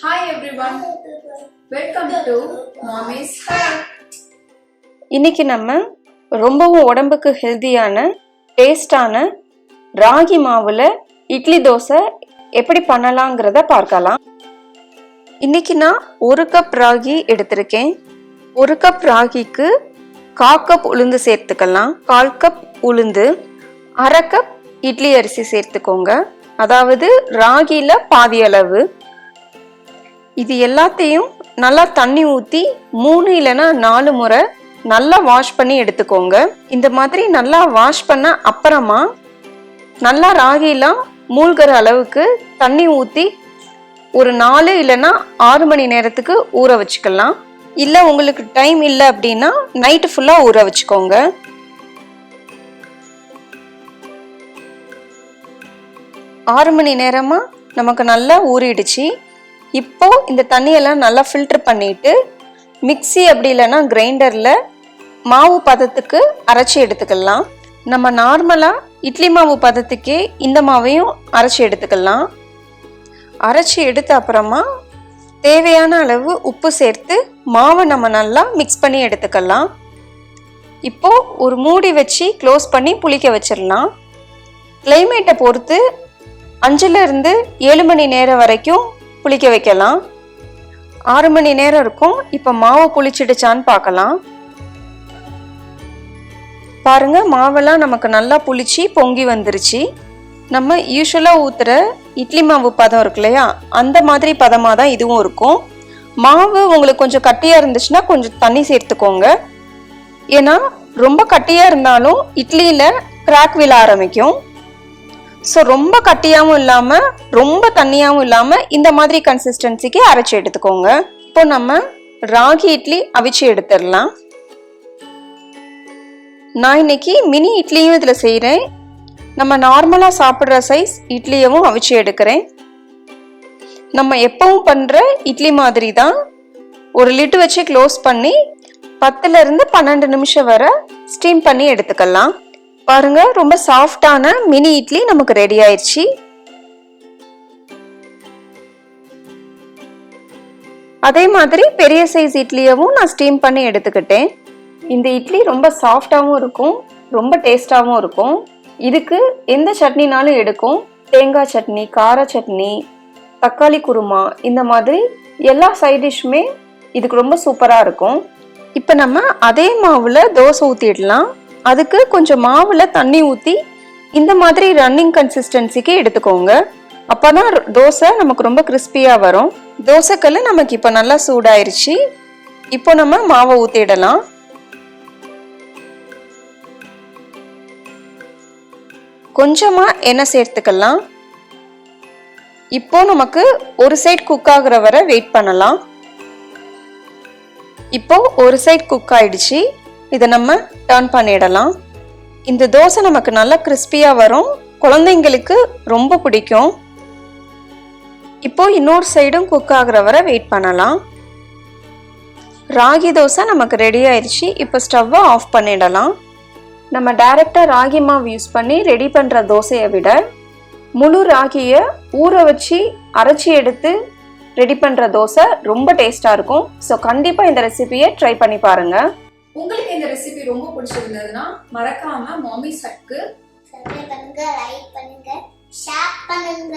Hi everyone, welcome to Mommy's Hut. இன்னைக்கு நம்ம ரொம்பவும் உடம்புக்கு ஹெல்தியான டேஸ்டான ராகி மாவுல இட்லி தோசை எப்படி பண்ணலாங்கிறத பார்க்கலாம். இன்னைக்கு நான் 1 கப் ராகி எடுத்திருக்கேன். 1 கப் ராகிக்கு 1/4 கப் உளுந்து சேர்த்துக்கலாம். 1/4 கப் உளுந்து, 1/2 கப் இட்லி அரிசி சேர்த்துக்கோங்க. அதாவது ராகில பாதி அளவு. இது எல்லாத்தையும் நல்லா தண்ணி ஊற்றி 3 இல்லைன்னா 4 முறை நல்லா வாஷ் பண்ணி எடுத்துக்கோங்க. இந்த மாதிரி நல்லா வாஷ் பண்ண அப்புறமா நல்லா ராகிலாம் மூழ்கிற அளவுக்கு தண்ணி ஊற்றி ஒரு 4 இல்லைன்னா 6 மணி நேரத்துக்கு ஊற வச்சுக்கலாம். இல்லை உங்களுக்கு டைம் இல்லை அப்படின்னா நைட்டு ஃபுல்லாக ஊற வச்சுக்கோங்க. ஆறு மணி நேரமாக நமக்கு நல்லா ஊறிடுச்சு. இப்போ இந்த தண்ணியெல்லாம் நல்லா ஃபில்டர் பண்ணிட்டு மிக்ஸி அப்படி இல்லைன்னா கிரைண்டரில் மாவு பதத்துக்கு அரைச்சி எடுத்துக்கலாம். நம்ம நார்மலாக இட்லி மாவு பதத்துக்கே இந்த மாவையும் அரைச்சி எடுத்துக்கலாம். அரைச்சி எடுத்த அப்புறமா தேவையான அளவு உப்பு சேர்த்து மாவை நம்ம நல்லா மிக்ஸ் பண்ணி எடுத்துக்கலாம். இப்போ ஒரு மூடி வச்சு க்ளோஸ் பண்ணி புளிக்க வச்சிடலாம். கிளைமேட்டை பொறுத்து 5லிருந்து 7 மணி நேரம் வரைக்கும் புளிக்க வைக்கலாம். 6 மணி நேரம் இருக்கும். இப்போ மாவு புளிச்சிடுச்சான்னு பார்க்கலாம். பாருங்க, மாவெல்லாம் நமக்கு நல்லா புளிச்சு பொங்கி வந்துருச்சு. நம்ம யூஸ்வலாக ஊற்றுற இட்லி மாவு பதம் இருக்கு இல்லையா, அந்த மாதிரி பதமாக தான் இதுவும் இருக்கும். மாவு உங்களுக்கு கொஞ்சம் கட்டியாக இருந்துச்சுன்னா கொஞ்சம் தண்ணி சேர்த்துக்கோங்க. ஏன்னா ரொம்ப கட்டியாக இருந்தாலும் இட்லியில் கிராக் விழ ஆரம்பிக்கும். ஸோ ரொம்ப கட்டியாகவும் இல்லாமல் ரொம்ப தண்ணியாகவும் இல்லாமல் இந்த மாதிரி கன்சிஸ்டன்சிக்கு அரைச்சி எடுத்துக்கோங்க. இப்போ நம்ம ராகி இட்லி அவிச்சு எடுத்துடலாம். நான் இன்னைக்கு மினி இட்லியும் இதில் செய்கிறேன். நம்ம நார்மலாக சாப்பிட்ற சைஸ் இட்லியவும் அவிச்சு எடுக்கிறேன். நம்ம எப்பவும் பண்ணுற இட்லி மாதிரி தான். ஒரு லிட்டு வச்சு க்ளோஸ் பண்ணி 10லிருந்து 12 நிமிஷம் வரை ஸ்டீம் பண்ணி எடுத்துக்கலாம். பாருங்க, ரொம்ப சாஃப்டான மினி இட்லி நமக்கு ரெடி ஆயிடுச்சு. அதே மாதிரி பெரிய சைஸ் இட்லியவும் நான் ஸ்டீம் பண்ணி எடுத்துக்கிட்டேன். இந்த இட்லி ரொம்ப சாஃப்டாகவும் இருக்கும், ரொம்ப டேஸ்டாகவும் இருக்கும். இதுக்கு எந்த சட்னினாலும் எடுக்கும். தேங்காய் சட்னி, கார சட்னி, தக்காளி குருமா, இந்த மாதிரி எல்லா சைட் டிஷ்ஷுமே இதுக்கு ரொம்ப சூப்பராக இருக்கும். இப்போ நம்ம அதே மாவில் தோசை ஊற்றிடலாம். அதுக்கு கொஞ்சம் மாவில் தண்ணி ஊற்றி இந்த மாதிரி ரன்னிங் கன்சிஸ்டன்சிக்கு எடுத்துக்கோங்க. அப்போ தான் தோசை நமக்கு ரொம்ப கிறிஸ்பியாக வரும். தோசைக்கல் நமக்கு இப்போ நல்லா சூடாயிருச்சு. இப்போ நம்ம மாவை ஊற்றிடலாம். கொஞ்சமாக எண்ணெய் சேர்த்துக்கலாம். இப்போ நமக்கு ஒரு சைட் குக் ஆகுற வரை வெயிட் பண்ணலாம். இப்போ ஒரு சைட் குக் ஆயிடுச்சு. இதை நம்ம டர்ன் பண்ணிடலாம். இந்த தோசை நமக்கு நல்லா கிறிஸ்பியாக வரும். குழந்தைங்களுக்கு ரொம்ப பிடிக்கும். இப்போ இன்னொரு சைடும் குக் ஆகுற வரை வெயிட் பண்ணலாம். ராகி தோசை நமக்கு ரெடி ஆயிடுச்சு. இப்போ ஸ்டவ்வை ஆஃப் பண்ணிடலாம். நம்ம டைரெக்டாக ராகி மாவு யூஸ் பண்ணி ரெடி பண்ணுற தோசையை விட முழு ராகியை ஊற வச்சு அரைச்சி எடுத்து ரெடி பண்ணுற தோசை ரொம்ப டேஸ்டாக இருக்கும். ஸோ கண்டிப்பாக இந்த ரெசிபியை ட்ரை பண்ணி பாருங்கள். உங்களுக்கு இந்த ரெசிபி ரொம்ப பிடிச்சிருந்ததுன்னா மறக்காம மாமிஸ் ஹட்க்கு சப்ஸ்கிரைப் பண்ணுங்க, லைக் பண்ணுங்க, ஷேர் பண்ணுங்க.